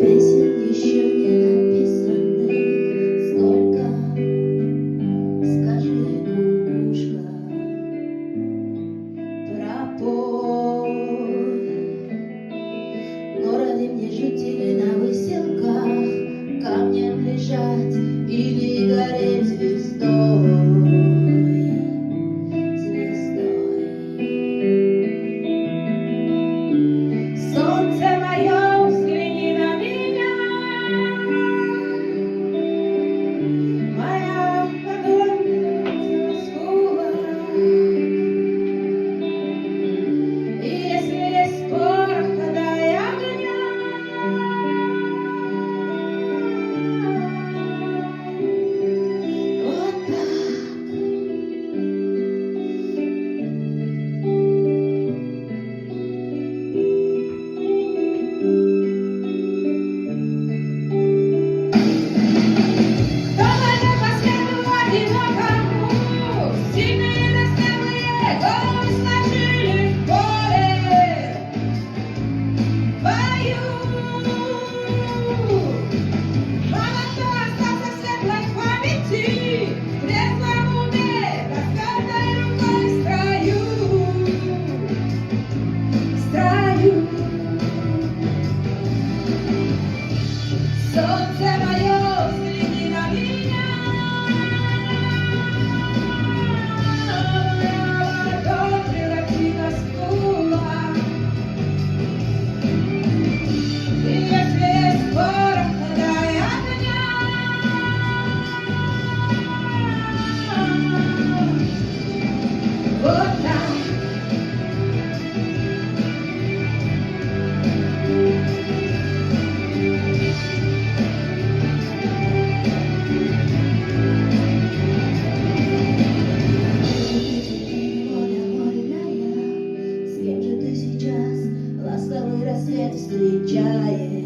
Песен еще не написанных столько, скажи, кукушка, пропой. Городе мне жутили на выселках, камнем лежать или гореть звездой. Солнце мое, взгляни на меня, моя подобная скула. И если есть порох, дай огня. Вот так. Солнце мое, взгляни на меня, ладонь превратила скула. И если есть порох, дай огня. Вот так. Ласковый рассвет встречает.